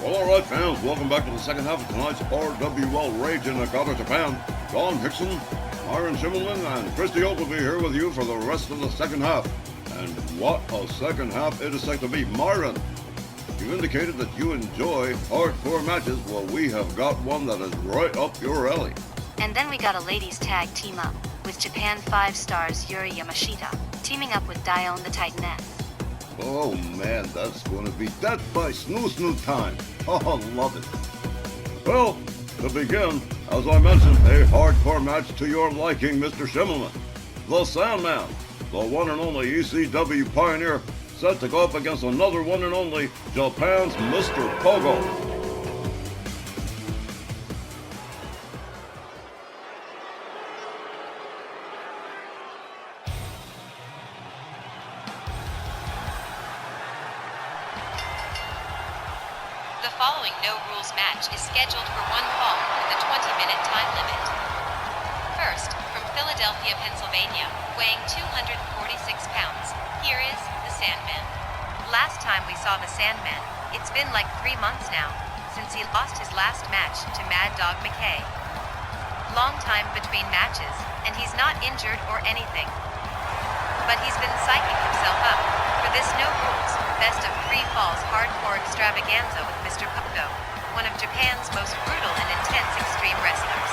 Well, alright fans, welcome back to the second half of tonight's RWL Rage in Niigata, Japan. Don Hickson, Myron Schimmelman, and Christy Oak will be here with you for the rest of the second half. And what a second half it is like to be. Myron, you indicated that you enjoy hardcore matches. Well, we have got one that is right up your alley. And then we got a ladies tag team up, with Japan 5 stars Yuri Yamashita, teaming up with Dione the Titaness. Oh man, that's going to be Death by Snoo time. Oh, love it. Well, to begin, as I mentioned, a hardcore match to your liking, Mr. Schimmelman. The Sandman, the one and only ECW pioneer, set to go up against another one and only Japan's Mr. Pogo. The following no-rules match is scheduled for one fall with a 20-minute time limit. First, from Philadelphia, Pennsylvania, weighing 246 pounds, here is the Sandman. Last time we saw the Sandman, it's been like 3 months now, since he lost his last match to Mad Dog McKay. Long time between matches, and he's not injured or anything. But he's been psyching himself up for this no-rules, best of 3 falls hardcore extravaganza with Mr. Pogo, one of Japan's most brutal and intense extreme wrestlers.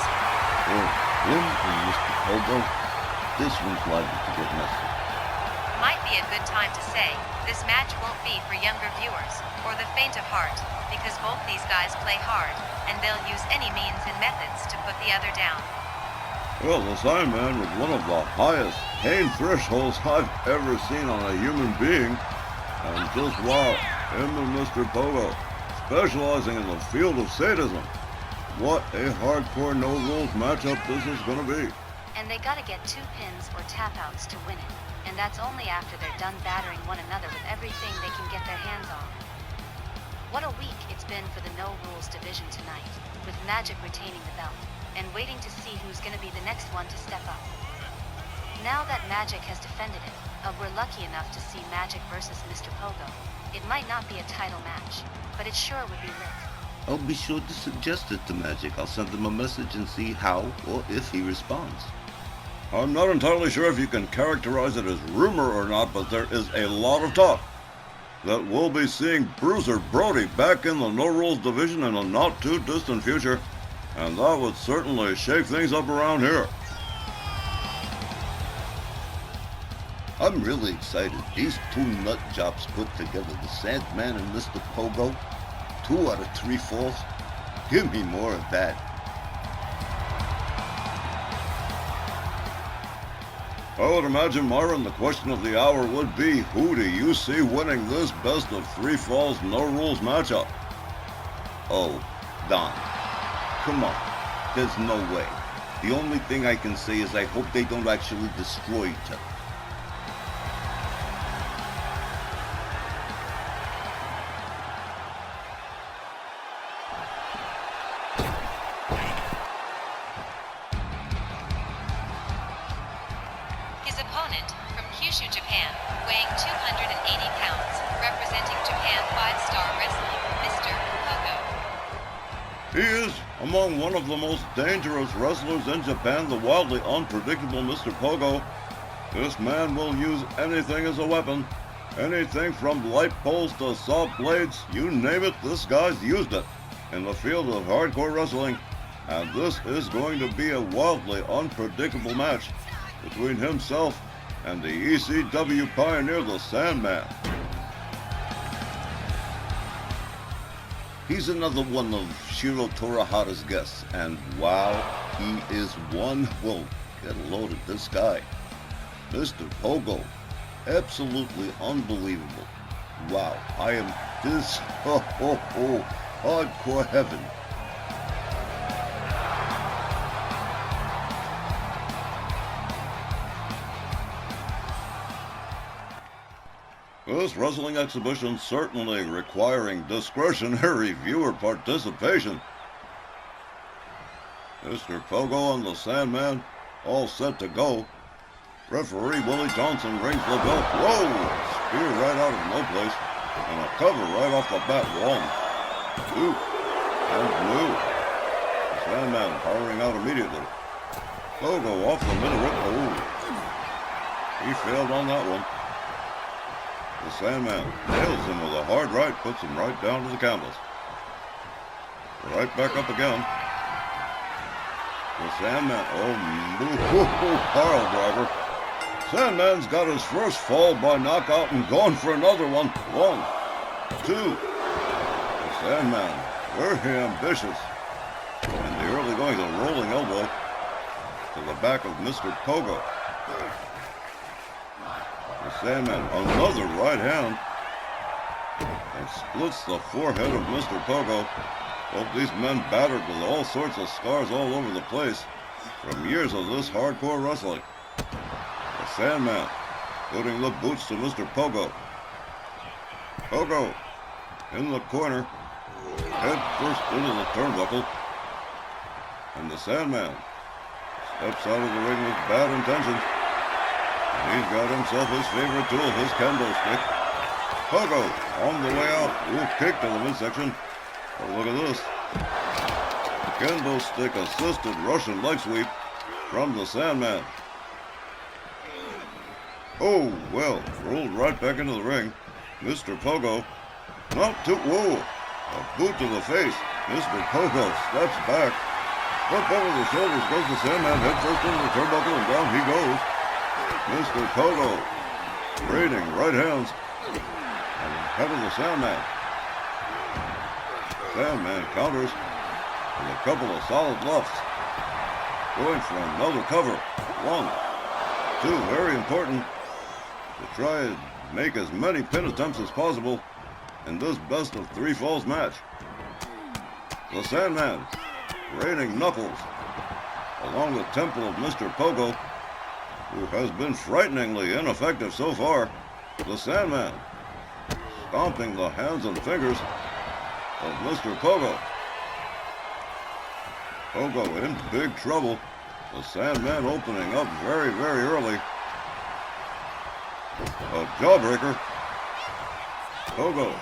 Oh, him and Mr. Pogo? This one's liable to get messy. Might be a good time to say, this match won't be for younger viewers, or the faint of heart, because both these guys play hard, and they'll use any means and methods to put the other down. Well, the Sandman was one of the highest pain thresholds I've ever seen on a human being. And just wow, him and Mr. Pogo, specializing in the field of sadism. What a hardcore no-rules matchup this is going to be. And they gotta get 2 pins or tap-outs to win it. And that's only after they're done battering one another with everything they can get their hands on. What a week it's been for the no-rules division tonight, with Magic retaining the belt, and waiting to see who's gonna be the next one to step up. Now that Magic has defended it, we're lucky enough to see Magic versus Mr. Pogo. It might not be a title match, but it sure would be lit. I'll be sure to suggest it to Magic. I'll send him a message and see how or if he responds. I'm not entirely sure if you can characterize it as rumor or not, but there is a lot of talk that we'll be seeing Bruiser Brody back in the no-rules division in a not-too-distant future, and that would certainly shake things up around here. I'm really excited. These 2 nut jobs put together, the Sandman and Mr. Pogo. 2 out of 3 falls. Give me more of that. I would imagine, Myron, the question of the hour would be, who do you see winning this best of 3 falls no-rules matchup? Oh, Don. Come on. There's no way. The only thing I can say is I hope they don't actually destroy each other. His opponent, from Kyushu, Japan, weighing 280 pounds, representing Japan 5-star wrestling, Mr. Pogo. He is among one of the most dangerous wrestlers in Japan, the wildly unpredictable Mr. Pogo. This man will use anything as a weapon. Anything from light poles to saw blades, you name it, this guy's used it in the field of hardcore wrestling. And this is going to be a wildly unpredictable match between himself and the ECW pioneer, the Sandman. He's another one of Shiro Torahara's guests, and wow, he is one. Whoa, get a load of this guy. Mr. Pogo, absolutely unbelievable. Wow, I am this, hardcore heaven. This wrestling exhibition certainly requiring discretionary viewer participation. Mr. Pogo and the Sandman all set to go. Referee Willie Johnson rings the bell. Whoa! Spear right out of no place. And a cover right off the bat. One, 2, and blue. The Sandman powering out immediately. Pogo off the middle rope. Oh, he failed on that one. The Sandman nails him with a hard right, puts him right down to the canvas. Right back up again. The Sandman, pile driver. Sandman's got his first fall by knockout and going for another one. 1, 2. The Sandman, very ambitious. In the early going, a rolling elbow to the back of Mr. Pogo. The Sandman, another right hand, and splits the forehead of Mr. Pogo. Both these men battered with all sorts of scars all over the place from years of this hardcore wrestling. The Sandman putting the boots to Mr. Pogo. Pogo in the corner, head first into the turnbuckle, and the Sandman steps out of the ring with bad intentions. He's got himself his favorite tool, his kendo stick. Pogo on the way out. Ooh, kick to the midsection. Oh, look at this. Kendo stick assisted Russian leg sweep from the Sandman. Oh, well, rolled right back into the ring. Mr. Pogo, not too, whoa, a boot to the face. Mr. Pogo steps back. Up over the shoulders goes the Sandman, head first into the turnbuckle, and down he goes. Mr. Pogo, raining right hands, and head of the Sandman. Sandman counters with a couple of solid lefts. Going for another cover. 1, 2, very important to try and make as many pin attempts as possible in this best of 3 falls match. The Sandman raining knuckles along the temple of Mr. Pogo, who has been frighteningly ineffective so far. The Sandman stomping the hands and fingers of Mr. Pogo. Pogo in big trouble. The Sandman opening up very, very early. A jawbreaker. Pogo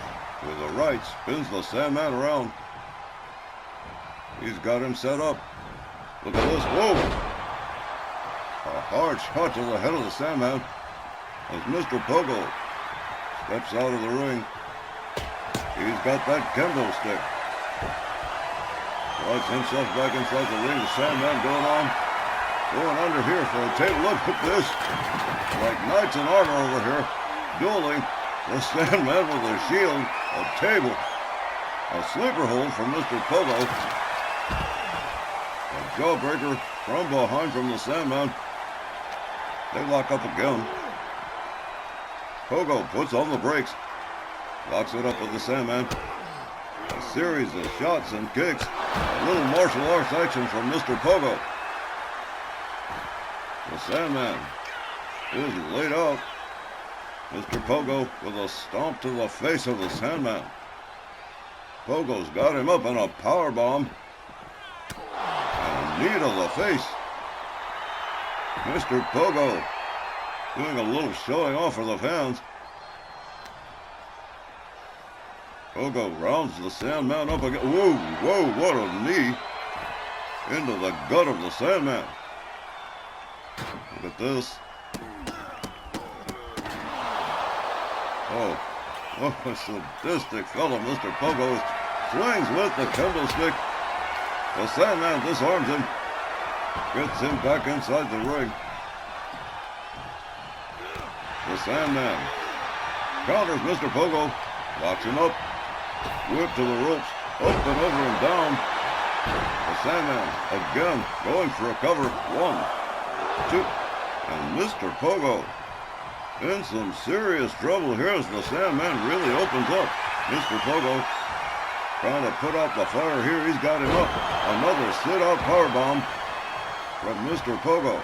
with a right spins the Sandman around. He's got him set up. Look at this. Whoa! A hard shot to the head of the Sandman as Mr. Pogo steps out of the ring. He's got that kendo stick. Slides himself back inside the ring. The Sandman going under here for a table. Look at this. Like knights in armor over here. Dueling. The Sandman with a shield, a table, a sleeper hold from Mr. Pogo. A jawbreaker from behind from the Sandman. They lock up again. Pogo puts on the brakes. Locks it up with the Sandman. A series of shots and kicks. A little martial arts action from Mr. Pogo. The Sandman is laid out. Mr. Pogo with a stomp to the face of the Sandman. Pogo's got him up in a power bomb. And a knee to the face. Mr. Pogo doing a little showing off for the fans. Pogo rounds the Sandman up again. Whoa, whoa, what a knee into the gut of the Sandman. Look at this. Oh, what a sadistic fellow Mr. Pogo is. Swings with the kendo stick. The Sandman disarms him. Gets him back inside the ring. The Sandman counters Mr. Pogo. Locks him up. Whip to the ropes, up and over and down. The Sandman again going for a cover. 1, 2, and Mr. Pogo in some serious trouble here as the Sandman really opens up. Mr. Pogo trying to put out the fire here. He's got him up. Another sit-out powerbomb from Mr. Pogo.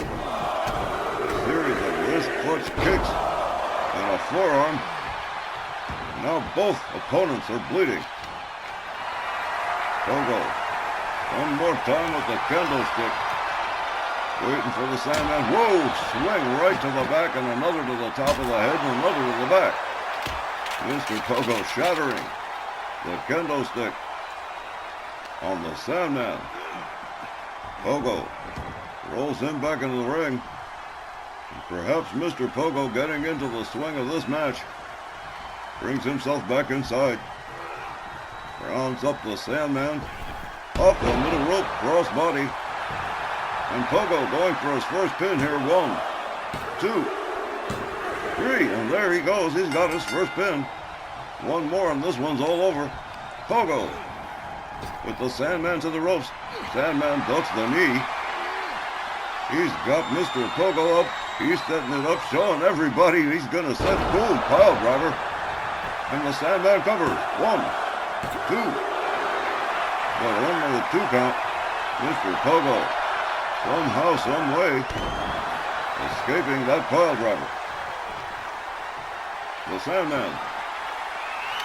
A series of wrist clutch kicks and a forearm. Now both opponents are bleeding. Pogo, one more time with the kendo stick. Waiting for the Sandman. Whoa, swing right to the back and another to the top of the head and another to the back. Mr. Pogo shattering the kendo stick on the Sandman. Pogo rolls him back into the ring. And perhaps Mr. Pogo, getting into the swing of this match, brings himself back inside. Rounds up the Sandman, off the middle rope, crossbody. And Pogo going for his first pin here. 1, 2, 3, and there he goes. He's got his first pin. One more and this one's all over. Pogo with the Sandman to the ropes. Sandman ducks the knee. He's got Mr. Pogo up. He's setting it up, showing everybody he's gonna set. Boom, pile driver. And the Sandman covers. 1, 2. But only the 2 count. Mr. Pogo, somehow, some way, escaping that pile driver. The Sandman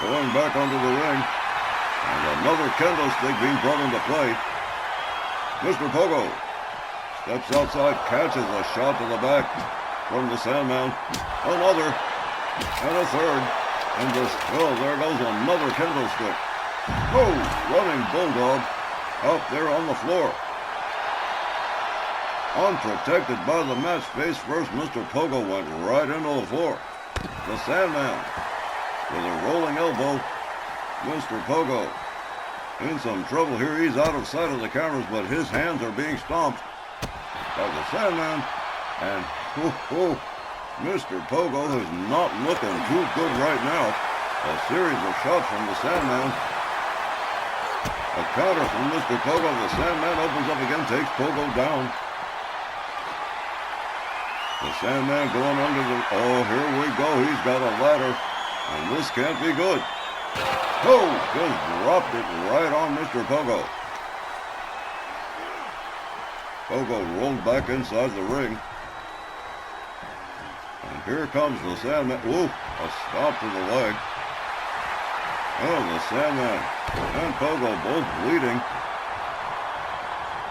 going back onto the ring. And another kendo stick being brought into play. Mr. Pogo steps outside, catches a shot to the back from the Sandman. Another, and a third. And there goes another kendo stick. Oh, running bulldog out there on the floor. Unprotected by the match, face first, Mr. Pogo went right into the floor. The Sandman with a rolling elbow. Mr. Pogo in some trouble here. He's out of sight of the cameras, but his hands are being stomped by the Sandman. And Mr. Pogo is not looking too good right now. A series of shots from the Sandman. A counter from Mr. Pogo. The Sandman opens up again, takes Pogo down. The Sandman going under the... Oh, here we go. He's got a ladder. And this can't be good. Oh, just dropped it right on Mr. Pogo. Pogo rolled back inside the ring. And here comes the Sandman. Ooh, a stomp to the leg. Oh, the Sandman and Pogo both bleeding.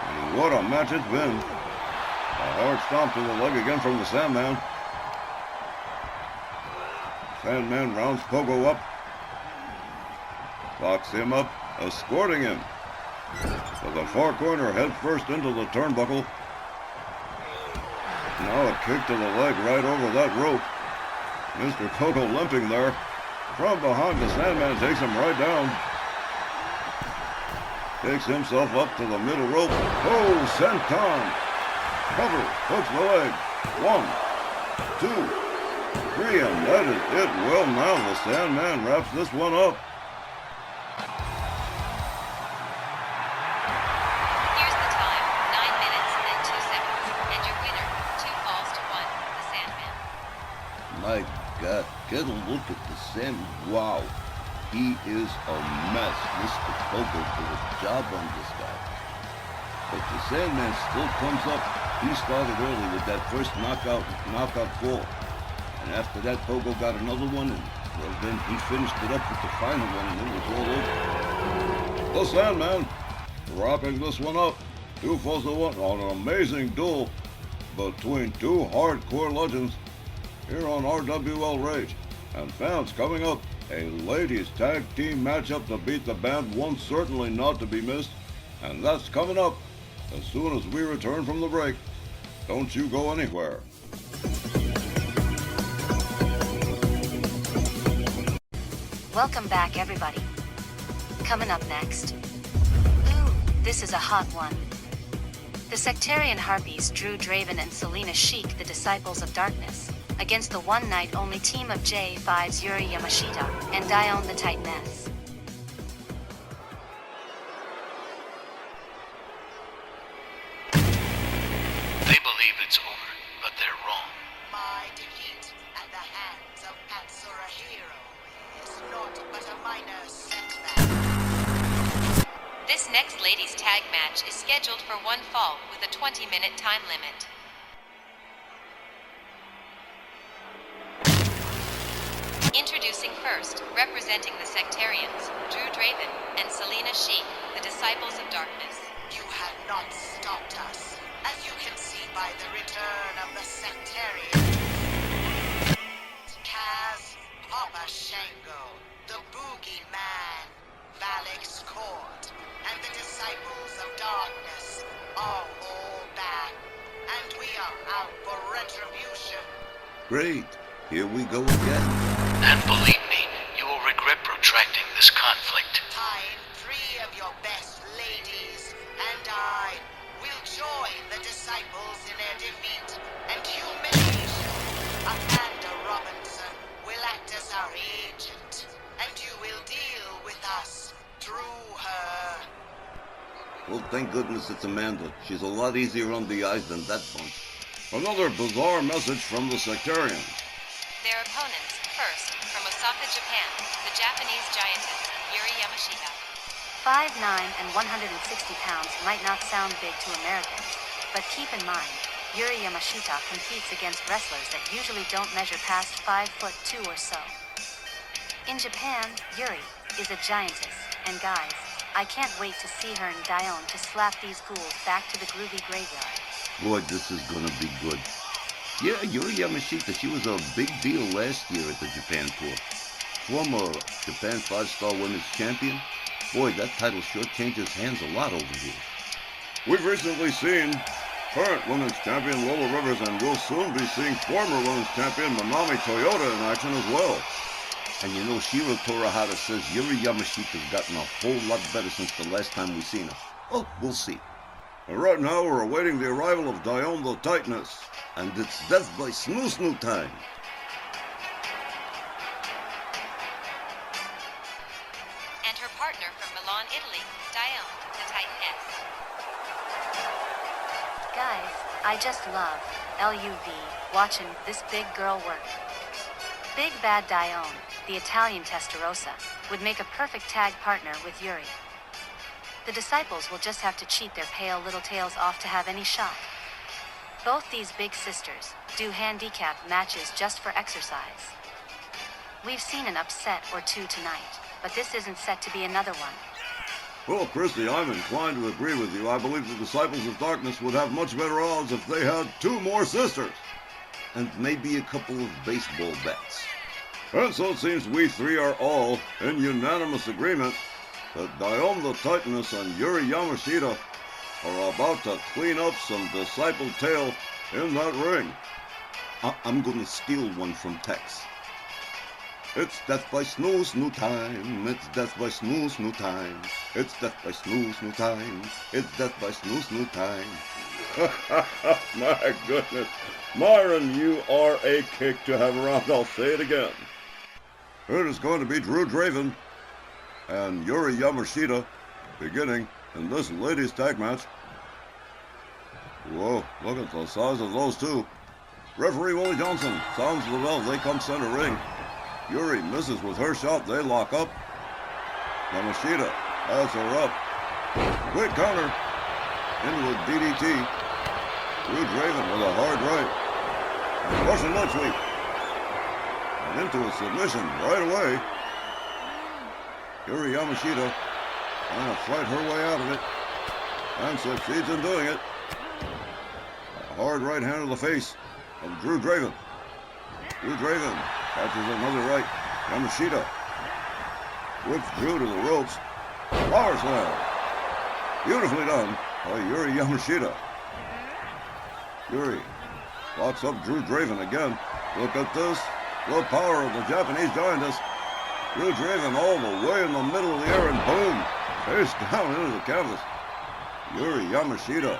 And what a match it's been. A hard stomp to the leg again from the Sandman. Sandman rounds Pogo up. Locks him up, escorting him to the far corner, head first into the turnbuckle. Now a kick to the leg right over that rope. Mr. Pogo limping there. From behind, the Sandman takes him right down. Takes himself up to the middle rope. Oh, senton. Cover, hooks the leg. 1, 2, 3, and that is it. Well, now the Sandman wraps this one up. Here's the time, 9 minutes and 2 seconds. And your winner, 2 falls to 1, the Sandman. My God, get a look at the Sandman. Wow, he is a mess. Mr. Pogo did a job on this guy. But the Sandman still comes up. He started early with that first knockout fall. And after that, Pogo got another one, and well, then he finished it up with the final one, and it was all over. The Sandman wrapping this one up. 2 falls to 1 on an amazing duel between 2 hardcore legends here on RWL Rage. And fans, coming up, a ladies tag team matchup to beat the band, one certainly not to be missed. And that's coming up as soon as we return from the break. Don't you go anywhere. Welcome back, everybody. Coming up next. Ooh, this is a hot one. The Sectarian Harpies, Drew Draven and Selena Sheik, the Disciples of Darkness, against the one-night-only team of J5's Yuri Yamashita and Dione the Titaness. They believe it's over, but they're wrong. My defeat at the hands of Patsura Hero is naught but a minor setback. This next ladies tag match is scheduled for 1 fall with a 20-minute time limit. Introducing first, representing the Sectarians, Drew Draven and Selena Sheik, the Disciples of Darkness. You have not stopped us, as you can see by the return of the Sectarian. Kaz, Papa Shango, the Boogeyman, Valak's court, and the disciples of darkness are all back, and we are out for retribution. Great. Here we go again. And believe me, you will regret protracting this conflict. Find 3 of your best ladies, and I will join the disciples in their defeat and humiliation. Amanda Robinson will act as our agent, and you will deal with us through her. Well, thank goodness it's Amanda. She's a lot easier on the eyes than that bunch. Another bizarre message from the sectarians. Their opponents, first, from Osaka, Japan, the Japanese giantess, Yuri Yamashita. 5'9" and 160 pounds might not sound big to Americans, but keep in mind, Yuri Yamashita competes against wrestlers that usually don't measure past 5'2" or so. In Japan, Yuri is a giantess, and guys, I can't wait to see her and Dione to slap these ghouls back to the groovy graveyard. Boy, this is gonna be good. Yeah, Yuri Yamashita, she was a big deal last year at the Japan tour. Former Japan 5-star women's champion. Boy, that title sure changes hands a lot over here. We've recently seen current women's champion Lola Rivers, and we'll soon be seeing former women's champion Manami Toyota in action as well. And you know, Shiro Torahara says Yuri Yamashita's gotten a whole lot better since the last time we seen her. Oh, we'll see. And right now we're awaiting the arrival of Dione the Titaness. And it's death by snoo time. And her partner from Milan, Italy, Dione, the Titaness. Guys, I just love LUV watching this big girl work. Big Bad Dione, the Italian Testarossa, would make a perfect tag partner with Yuri. The disciples will just have to cheat their pale little tails off to have any shot. Both these big sisters do handicap matches just for exercise. We've seen an upset or two tonight, but this isn't set to be another one. Well, Christy, I'm inclined to agree with you. I believe the Disciples of Darkness would have much better odds if they had 2 more sisters. And maybe a couple of baseball bats. And so it seems we 3 are all in unanimous agreement that Dione the Titaness and Yuri Yamashita are about to clean up some disciple tail in that ring. I'm gonna steal one from Tex. It's death by snoo time. It's death by snoo time. It's death by snoo time. It's death by snoo time. My goodness. Myron, you are a kick to have around. I'll say it again. It is going to be Drew Draven and Yuri Yamashita beginning in this ladies' tag match. Whoa, look at the size of those two. Referee Willie Johnson sounds the bell. They come center ring. Yuri misses with her shot. They lock up. Yamashita has her up. Quick counter into a DDT. Drew Draven with a hard right. And Russian leg sweep. And into a submission right away. Yuri Yamashita trying to fight her way out of it. And succeeds in doing it. A hard right hand to the face of Drew Draven. Drew Draven catches another right. Yamashita whips Drew to the ropes. Power slam. Beautifully done by Yuri Yamashita. Yuri locks up Drew Draven again. Look at this. The power of the Japanese giantess. Drew Draven all the way in the middle of the air and boom. Face down into the canvas. Yuri Yamashita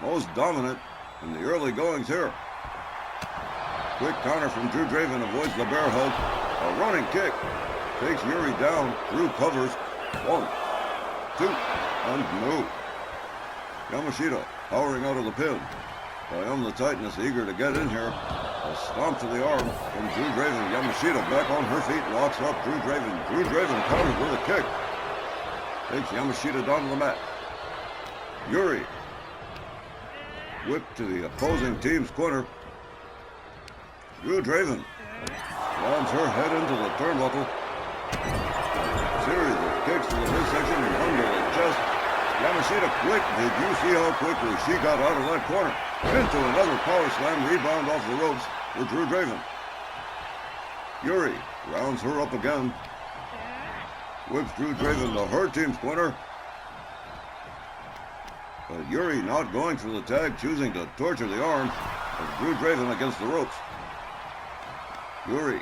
most dominant in the early goings here. Quick counter from Drew Draven avoids the bear hug. A running kick takes Yuri down. Drew covers. 1, 2, and no. Yamashita powering out of the pin. Dione the Titaness eager to get in here. A stomp to the arm from Drew Draven. Yamashita back on her feet, locks up Drew Draven. Drew Draven counters with a kick. Takes Yamashita down to the mat. Yuri whipped to the opposing team's corner. Drew Draven slams her head into the turnbuckle. Series of kicks to the midsection and under the chest. Yamashita quick. Did you see how quickly she got out of that corner? Into another power slam, rebound off the ropes for Drew Draven. Yuri rounds her up again. whips Drew Draven to her team's corner. But Yuri not going for the tag, choosing to torture the arm of Drew Draven against the ropes. Yuri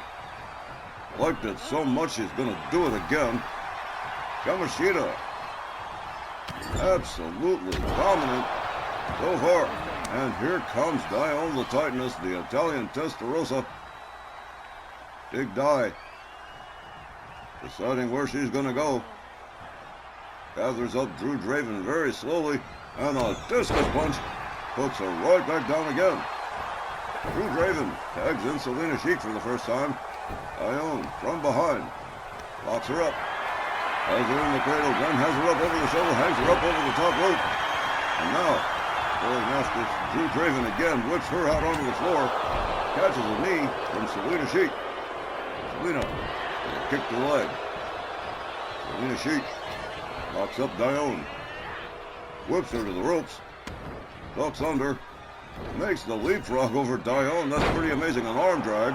liked it so much he's going to do it again. Yamashita, absolutely dominant so far. And here comes Dione the Titaness, the Italian Testarossa. Big Di, deciding where she's going to go. Gathers up Drew Draven very slowly, and a discus punch puts her right back down again. Drew Draven tags in Selena Sheik for the first time. Dione from behind locks her up, has her in the cradle, then has her up over the shoulder, hangs her up over the top rope. And now, going after Drew Draven again, whips her out onto the floor, catches a knee from Selena Sheik. Selena with a kick to the leg. Selena Sheik locks up Dione, whips her to the ropes, ducks under, makes the leapfrog over Dione. That's pretty amazing, an arm drag.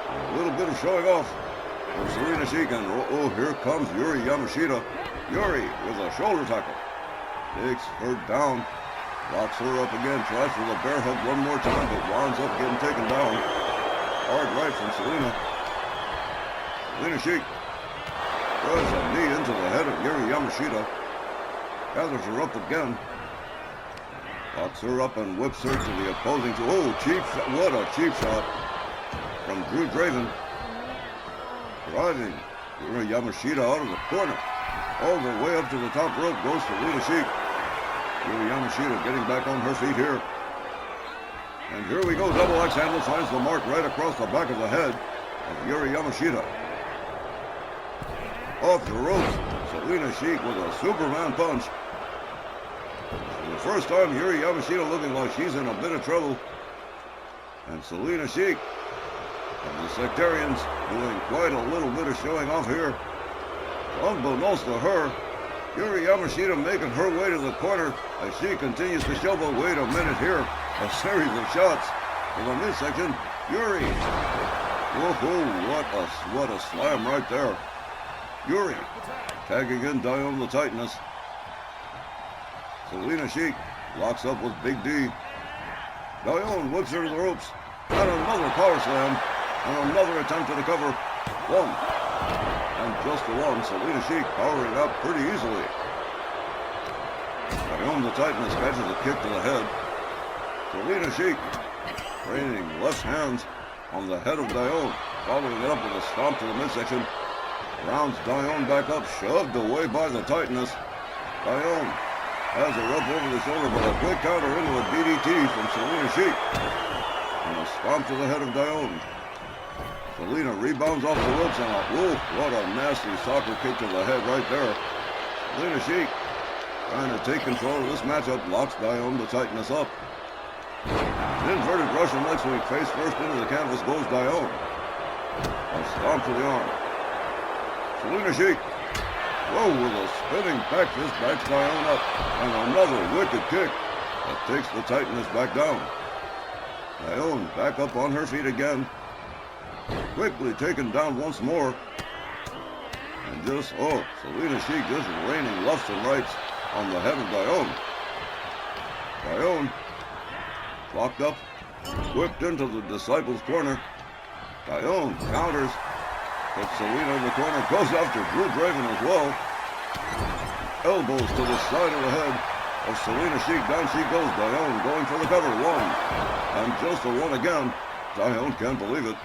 A little bit of showing off from Selena Sheik, and oh, here comes Yuri Yamashita. Yuri with a shoulder tackle. Takes her down, locks her up again, tries for the bear hug one more time, but winds up getting taken down. Hard right from Selena. Selena Sheik throws a knee into the head of Yuri Yamashita. Gathers her up again. Locks her up and whips her to the opposing team. Oh, cheap shot. What a cheap shot from Drew Draven. Driving Yuri Yamashita out of the corner. All the way up to the top rope goes Selena Sheik. Yuri Yamashita getting back on her feet here. And here we go. Double axe handle finds the mark right across the back of the head of Yuri Yamashita. Off the ropes, Selena Sheik with a Superman punch. For the first time, Yuri Yamashita looking like she's in a bit of trouble. And Selena Sheik of the Sectarians doing quite a little bit of showing off here. Unbeknownst to her, Yuri Yamashita making her way to the corner as she continues to show, but wait a minute here. A series of shots to the midsection. Yuri. Whoa, what a slam right there. Yuri tagging in Dione the Titaness. Selena Sheik locks up with Big D. Dione whips her to the ropes. And another power slam. And another attempt at a cover. One. And just the one. Selena Sheik powering up pretty easily. Dione the Titaness catches a kick to the head. Selena Sheik training left hands on the head of Dione. Following it up with a stomp to the midsection. Rounds Dione back up, shoved away by the Titaness. Dione has her up over the shoulder, but a quick counter into a DDT from Selena Sheik. And a stomp to the head of Dione. Selena rebounds off the ropes and what a nasty soccer kick to the head right there. Selena Sheik trying to take control of this matchup, locks Dione the Titaness up. An inverted Russian leg sweep, face first into the canvas goes Dione. A stomp to the arm. Selena Sheik, whoa, with a spinning back fist, backs Dione up, and another wicked kick that takes the Titaness back down. Dione back up on her feet again, quickly taken down once more, and Selena Sheik just raining lefts and rights on the head of Dione. Dione locked up, whipped into the Disciples' corner. Dione counters. But Selena in the corner goes after Drew Draven as well. Elbows to the side of the head of Selena Sheik. Down she goes. Dione going for the cover. One. And just a one again. Dione can't believe it.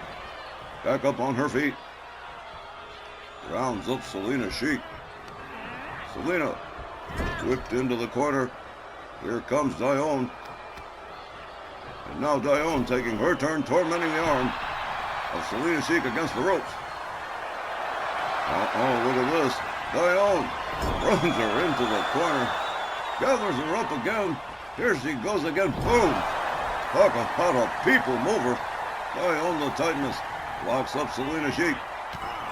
Back up on her feet. Rounds up Selena Sheik. Selena whipped into the corner. Here comes Dione. And now Dione taking her turn, tormenting the arm of Selena Sheik against the ropes. Oh, look at this. Dione runs her into the corner, gathers her up again. Here she goes again. Boom! Talk about a people mover. Dione the Titaness locks up Selena Sheik,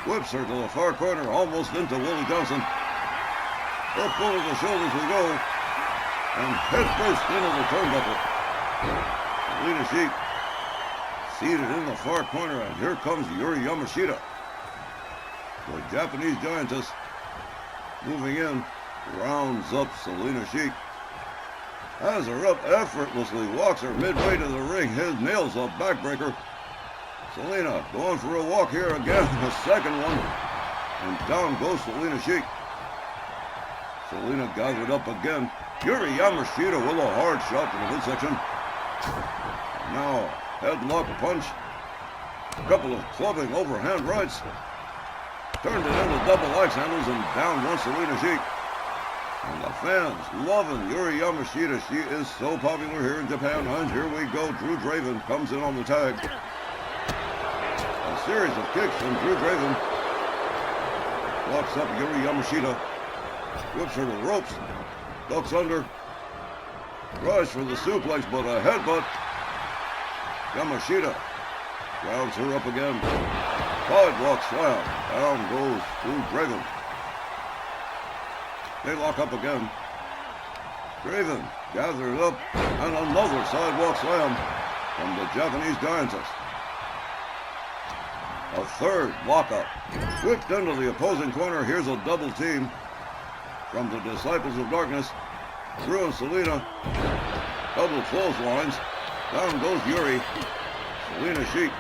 whips her to the far corner, almost into Willie Johnson. Up over the shoulders we go, and head first into the turnbuckle. Selena Sheik seated in the far corner, and here comes Yuri Yamashita. The Japanese giantess, moving in, rounds up Selena Sheik. Has her up effortlessly, walks her midway to the ring, nails a backbreaker. Selena going for a walk here again, a second one. And down goes Selena Sheik. Selena gathered up again. Yuri Yamashita with a hard shot to the midsection. Now, headlock punch. A couple of clubbing overhand rights. Turned it into double axe handles and down went Selena Sheik. And the fans loving Yuri Yamashita. She is so popular here in Japan. And here we go. Drew Draven comes in on the tag. A series of kicks from Drew Draven. Locks up Yuri Yamashita. Whips her to the ropes. Ducks under. Tries for the suplex, but a headbutt. Yamashita rounds her up again. Sidewalk slam. Down goes Drew Draven. They lock up again. Draven gathers up, and another sidewalk slam from the Japanese giantess. A third lockup. Whipped into the opposing corner. Here's a double team from the Disciples of Darkness. Drew and Selena. Double clotheslines. Down goes Yuri. Selena Sheik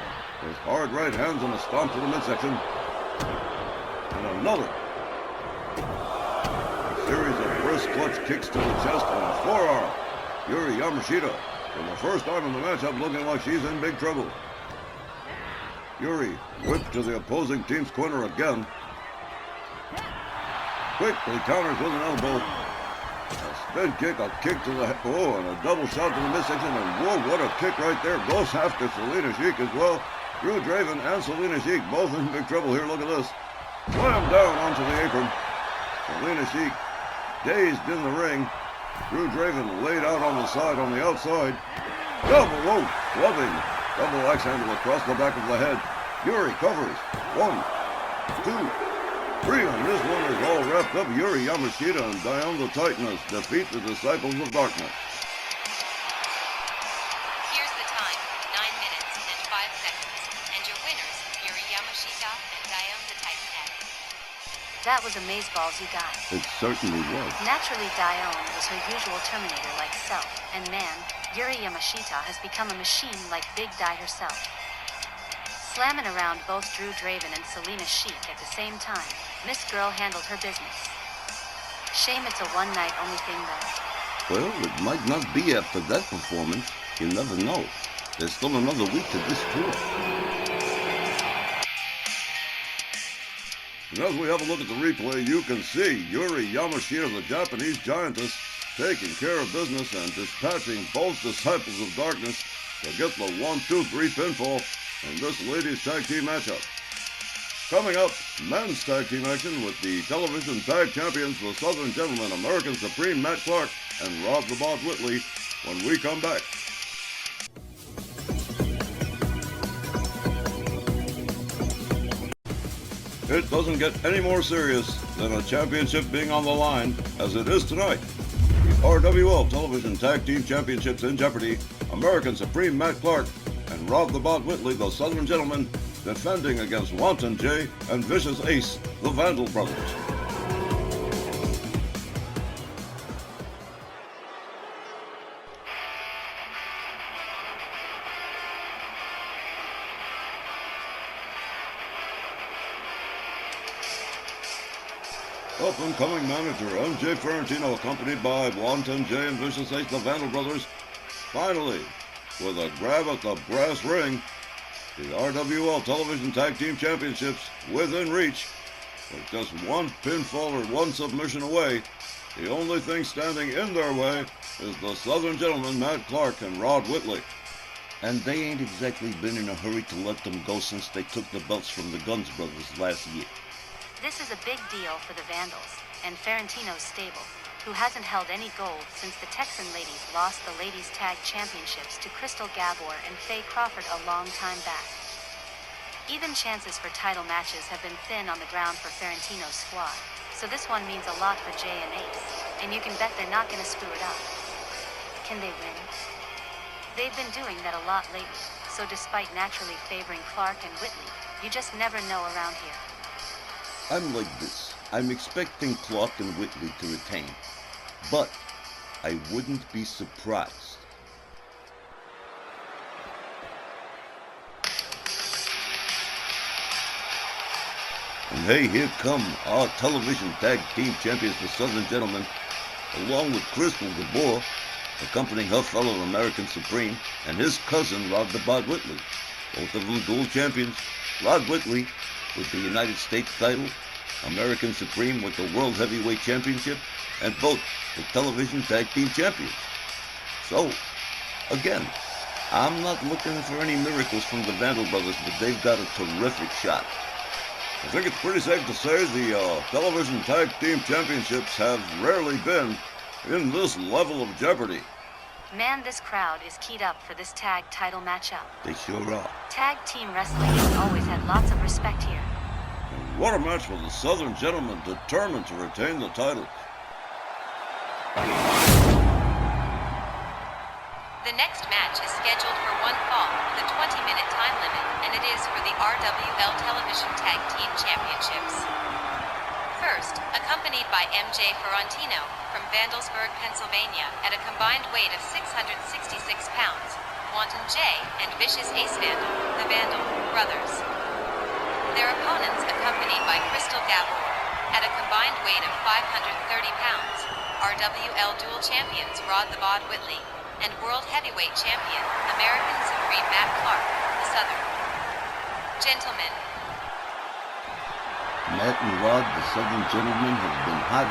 with hard right hands and a stomp to the midsection. And another series of wrist clutch kicks to the chest and a forearm. Yuri Yamashita, for the first time in the matchup, looking like she's in big trouble. Yuri whipped to the opposing team's corner again. Quickly counters with an elbow. A spin kick, a kick to the head. Oh, and a double shot to the midsection. And whoa, what a kick right there. Goes after Selena Sheik as well. Drew Draven and Selena Sheik both in big trouble here. Look at this. Slam down onto the apron. Selena Sheik dazed in the ring. Drew Draven laid out on the side, on the outside. Double rope, clubbing. Double axe handle across the back of the head. Yuri covers. 1, 2, 3. And this one is all wrapped up. Yuri Yamashita and Diane the Titaness defeat the Disciples of Darkness. Here's the time, 9 minutes and 5 seconds. And your winners, Yuri Yamashita and Diane the Titaness. That was amazeballs, you guys. It certainly was. Naturally, Dione was her usual Terminator-like self, and man, Yuri Yamashita has become a machine like Big Di herself. Slamming around both Drew Draven and Selena Sheik at the same time, Miss Girl handled her business. Shame it's a one-night only thing though. Well, it might not be after that performance. You never know. There's still another week to this tour. And as we have a look at the replay, you can see Yuri Yamashita, the Japanese giantess, taking care of business and dispatching both Disciples of Darkness to get the 1-2-3 pinfall in this ladies tag team matchup. Coming up, men's tag team action with the television tag champions, the Southern Gentlemen, American Supreme Matt Clark and Rob the Bob Whitley, when we come back. It doesn't get any more serious than a championship being on the line, as it is tonight. The RWL Television Tag Team Championships in jeopardy. American Supreme Matt Clark and Rob the Bot Whitley, the Southern Gentlemen, defending against Wanton Jay and Vicious Ace, the Vandal Brothers. Up-and-coming manager MJ Ferrantino, accompanied by Wanton Jay and Vicious Ace, the Vandal Brothers. Finally, with a grab at the brass ring, the RWL Television Tag Team Championships within reach, with just one pinfall or one submission away. The only thing standing in their way is the Southern Gentlemen, Matt Clark and Rod Whitley. And they ain't exactly been in a hurry to let them go since they took the belts from the Guns Brothers last year. This is a big deal for the Vandals and Ferrantino's stable, who hasn't held any gold since the Texan ladies lost the Ladies Tag Championships to Crystal Gabor and Faye Crawford a long time back. Even chances for title matches have been thin on the ground for Ferrantino's squad, so this one means a lot for Jay and Ace, and you can bet they're not going to screw it up. Can they win? They've been doing that a lot lately, so despite naturally favoring Clark and Whitley, you just never know around here. I'm like this. I'm expecting Clark and Whitley to retain, but I wouldn't be surprised. And hey, here come our television tag team champions, the Southern Gentlemen, along with Crystal Gabor, accompanying her fellow American Supreme, and his cousin, Rod the Bod Whitley. Both of them dual champions. Rod Whitley with the United States title, American Supreme with the World Heavyweight Championship, and both the television tag team champions. So, again, I'm not looking for any miracles from the Vandal brothers, but they've got a terrific shot. I think it's pretty safe to say the television tag team championships have rarely been in this level of jeopardy. Man, this crowd is keyed up for this tag title matchup. They sure are. Tag team wrestling has always had lots of respect here. And what a match for the Southern Gentlemen, determined to retain the title. The next match is scheduled for one fall with a 20-minute time limit, and it is for the RWL Television Tag Team Championships. First, accompanied by MJ Ferrantino from Vandalsburg, Pennsylvania, at a combined weight of 666 pounds, Wanton J and Vicious Ace Vandal, the Vandal brothers. Their opponents accompanied by Crystal Gabor, at a combined weight of 530 pounds, RWL Dual Champions Rod the Bod Whitley, and World Heavyweight Champion, American Supreme Matt Clark, the Southern Gentlemen. Matt and Rod, the Southern Gentlemen, have been hot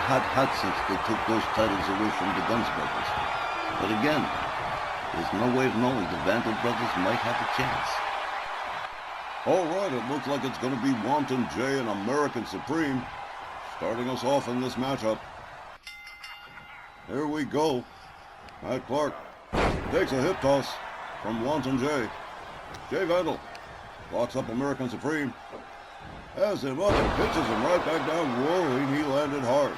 since they took those titles away from the Guns Brothers. But again, there's no way of knowing the Vandal brothers might have a chance. All right, it looks like it's going to be Wanton J and American Supreme starting us off in this matchup. Here we go. Matt Clark takes a hip toss from Wanton J. Jay Vandal locks up American Supreme. Has him up and pitches him right back down. Whoa, and he landed hard.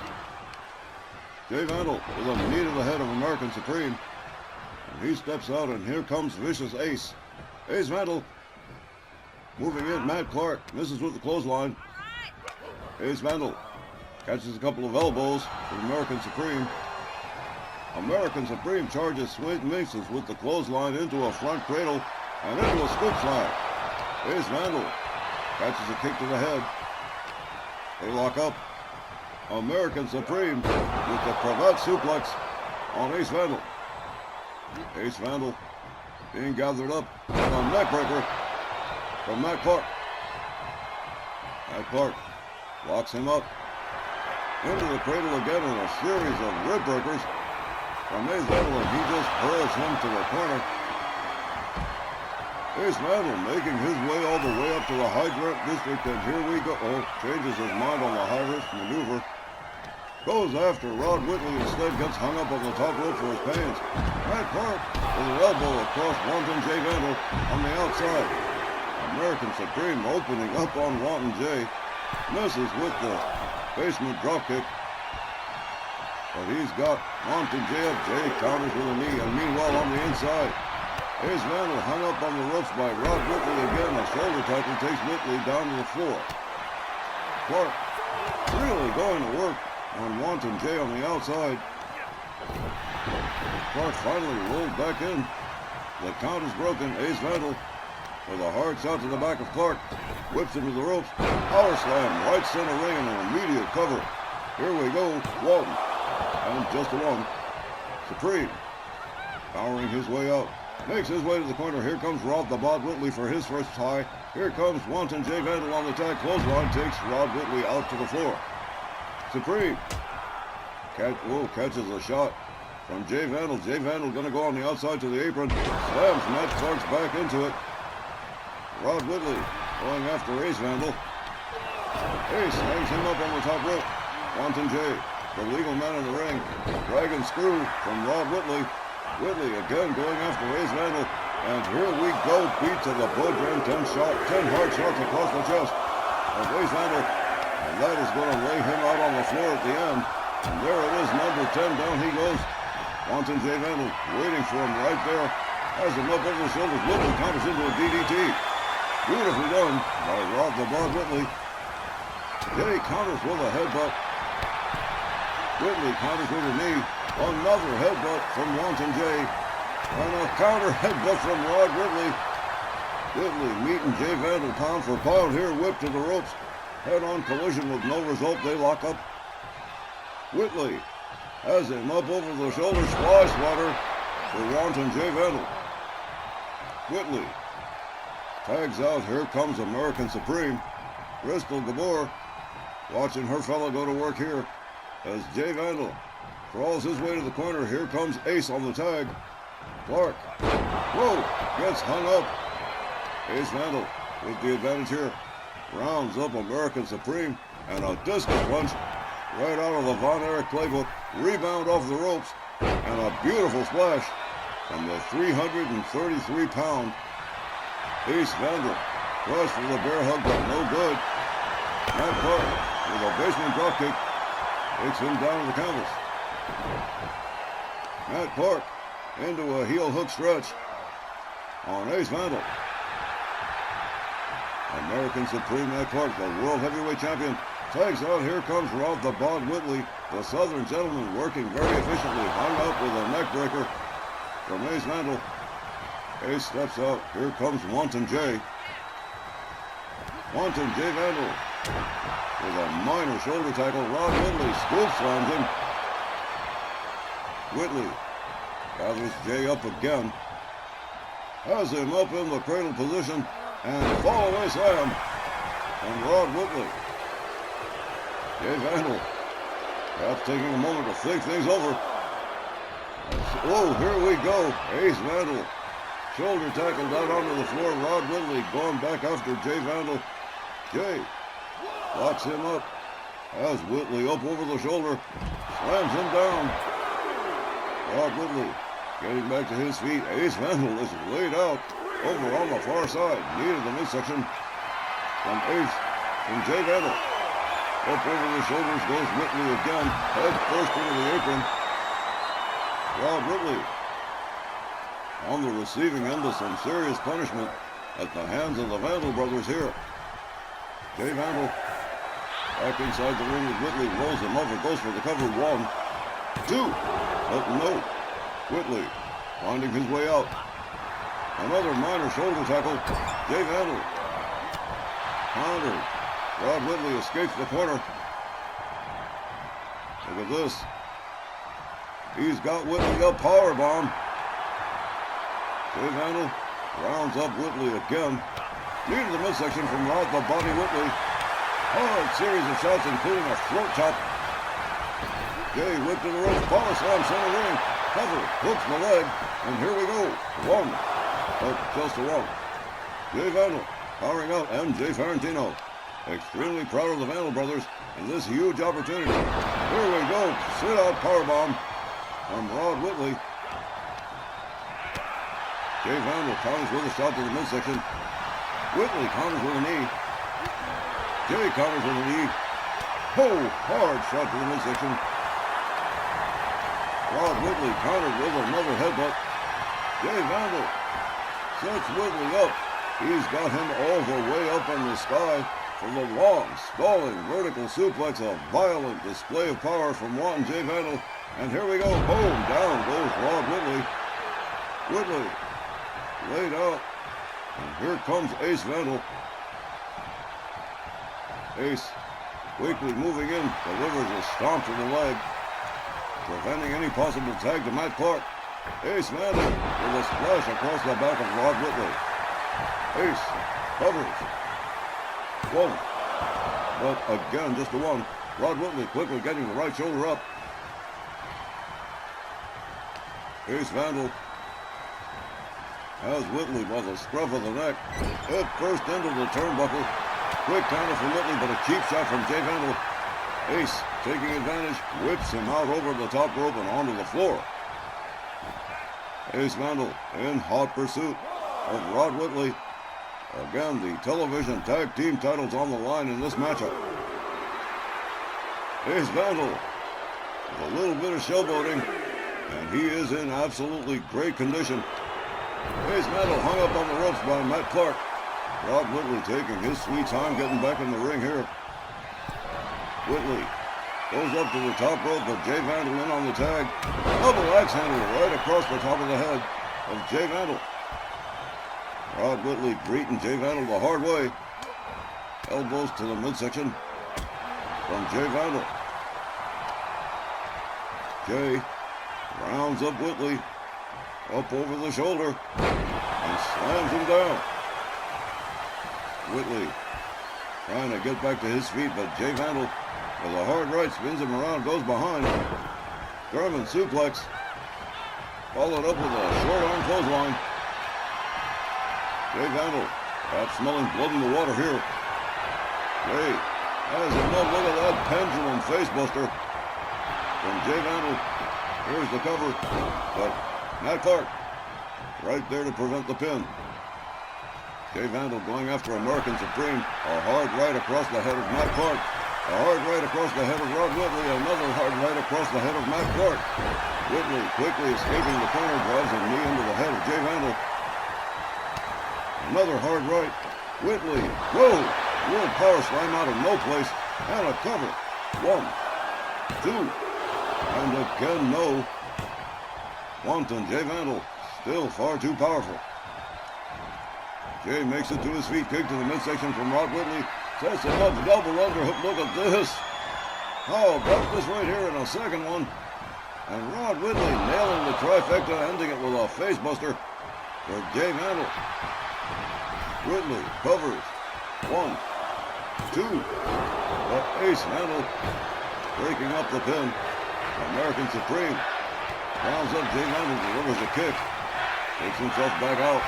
Jay Vandal with a knee to the head of American Supreme. And he steps out, and here comes Vicious Ace. Ace Vandal moving in. Matt Clark misses with the clothesline. Ace Vandal catches a couple of elbows from American Supreme. American Supreme charges Sweet Mixes with the clothesline into a front cradle and into a scoop slam. Ace Vandal catches a kick to the head. They lock up. American Supreme with the cravat suplex on Ace Vandal. Ace Vandal being gathered up and a neckbreaker from Matt Clark. Matt Clark locks him up into the cradle again in a series of rib breakers from Ace Vandal, and he just hurls him to the corner. Ace Vandal making his way all the way up to the hydrant district, and here we go. Oh, changes his mind on the high risk maneuver. Goes after Rod Whitley, instead gets hung up on the top rope for his pains. Matt Clark with an elbow across Wanton J Vandal on the outside. American Supreme opening up on Wanton J. Misses with the basement dropkick. But he's got Wanton J up. J counters with a knee, and meanwhile on the inside, Ace Vandal hung up on the ropes by Rod Whitley again. A shoulder tackle takes Whitley down to the floor. Clark really going to work on Wanton J on the outside. Clark finally rolled back in. The count is broken. Ace Vandal with a hard shot to the back of Clark. Whips him to the ropes. Power slam, right center ring, and an immediate cover. Here we go. Walton. And just a one. Supreme powering his way out. Makes his way to the corner. Here comes Rod the Bod Whitley for his first tie. Here comes Wanton J Vandal on the tag. Clothesline takes Rod Whitley out to the floor. Supreme catches a shot from J Vandal. J Vandal gonna go on the outside to the apron. Slams Matt Clark's back into it. Rod Whitley going after Ace Vandal. Ace hangs him up on the top rope. Wanton J, the legal man in the ring. Dragon screw from Rod Whitley. Whitley again going after Ace Vandal. And here we go, beat to the butch and 10 hard shots across the chest of Ace Vandal. And that is going to lay him out on the floor at the end. And there it is, number 10, down he goes. Wanton J Vandal waiting for him right there. Has him up over the shoulders. Whitley counters into a DDT. Beautifully done by Rod the Bod Whitley. Jay counters with a headbutt. Whitley counters with a knee. Another headbutt from Wanton Jay. And a counter headbutt from Rod Whitley. Whitley meeting Jay Vandal pound for pound here. Whip to the ropes. Head-on collision with no result. They lock up. Whitley has him up over the shoulder. Splash water for Wanton Jay Vandal. Whitley tags out. Here comes American Supreme. Crystal Gabor watching her fella go to work here as Jay Vandal crawls his way to the corner. Here comes Ace on the tag. Clark, whoa, gets hung up. Ace Vandal with the advantage here. Rounds up American Supreme and a discus punch right out of the Von Erich playbook. Rebound off the ropes and a beautiful splash from the 333-pound Ace Vandal. Tries for the bear hug, but no good. Matt Clark with a basement dropkick takes him down to the canvas. Matt Clark into a heel hook stretch on Ace Vandal. American Supreme Matt Clark, the World Heavyweight Champion, tags out. Here comes Rod the Bod Whitley, the Southern gentleman, working very efficiently. Hung up with a neck breaker from Ace Vandal. Ace steps out. Here comes Wanton Jay. Wanton Jay Vandal with a minor shoulder tackle. Rod Whitley scoop slams him. Whitley gathers Jay up again. Has him up in the cradle position and fall away slam from Rod Whitley. Jay Vandal perhaps taking a moment to think things over. Oh, here we go. Ace Vandal. Shoulder tackle down onto the floor. Rod Whitley going back after Jay Vandal. Jay locks him up. Has Whitley up over the shoulder. Slams him down. Rod Whitley getting back to his feet. Ace Vandal is laid out over on the far side. Knee to the midsection from Ace and Jay Vandal. Up over the shoulders goes Whitley again. Head first into the apron. Rod Whitley on the receiving end of some serious punishment at the hands of the Vandal brothers here. Jay Vandal back inside the ring with Whitley, rolls him over, goes for the cover. 1, 2, but no. Whitley finding his way out. Another minor shoulder tackle. Jay Vandal countered. Rod Whitley escapes the corner. Look at this. He's got Whitley up, powerbomb. Jay Vandal rounds up Whitley again. Knee to the midsection from Rod the Body Whitley. Hard series of shots, including a throat chop. Jay whipped to the ropes, power slam, center ring. Cover, hooks the leg, and here we go. 1, but just a 1. Jay Vandal powering out MJ Farentino. Extremely proud of the Vandal brothers and this huge opportunity. Here we go. Sit out powerbomb from Rod Whitley. Jay Vandal counters with a shot to the midsection. Whitley counters with a knee. Jay counters with a knee. Oh, hard shot to the midsection. Rod Whitley countered with another headbutt. Jay Vandal sets Whitley up. He's got him all the way up in the sky for the long, stalling vertical suplex. A violent display of power from Wanton Jay Vandal. And here we go. Boom, down goes Rod Whitley. Whitley laid out. And here comes Ace Vandal. Ace quickly moving in, delivers a stomp to the leg, preventing any possible tag to Matt Clark. Ace Vandal with a splash across the back of Rod Whitley. Ace covers. 1, but again just a 1. Rod Whitley quickly getting the right shoulder up. Ace Vandal has Whitley by the scruff of the neck. Head first into the turnbuckle. Quick counter from Whitley, but a cheap shot from Jay Vandal. Ace taking advantage, whips him out over the top rope and onto the floor. Ace Vandal in hot pursuit of Rod Whitley. Again, the television tag team titles on the line in this matchup. Ace Vandal with a little bit of showboating, and he is in absolutely great condition. Ace Vandal hung up on the ropes by Matt Clark. Rod Whitley taking his sweet time getting back in the ring here. Whitley goes up to the top rope, but Jay Vandal in on the tag. Double axe handle right across the top of the head of Jay Vandal. Rod Whitley greeting Jay Vandal the hard way. Elbows to the midsection from Jay Vandal. Jay rounds up Whitley up over the shoulder and slams him down. Whitley trying to get back to his feet, but Jay Vandal with a hard right spins him around, goes behind. German suplex followed up with a short arm clothesline. Jay Vandal perhaps smelling blood in the water here. Jay has enough. Look at that pendulum facebuster from Jay Vandal. Here's the cover, but Matt Clark right there to prevent the pin. Jay Vandal going after American Supreme. A hard right across the head of Matt Clark. A hard right across the head of Rod Whitley. Another hard right across the head of Matt Clark. Whitley quickly escaping the corner, drives a knee into the head of Jay Vandal. Another hard right. Whitley, whoa! Little power slam out of no place. And a cover. 1, 2, and again no. Wanton Jay Vandal, still far too powerful. Jay makes it to his feet, kick to the midsection from Rod Whitley. Sets him up, double underhook. Look at this. How about this right here in a second one? And Rod Whitley nailing the trifecta, ending it with a facebuster for Jay Vandal. Whitley covers. 1, 2. But Ace Vandal breaking up the pin. American Supreme rounds up Jay Vandal, delivers a kick. Takes himself back out.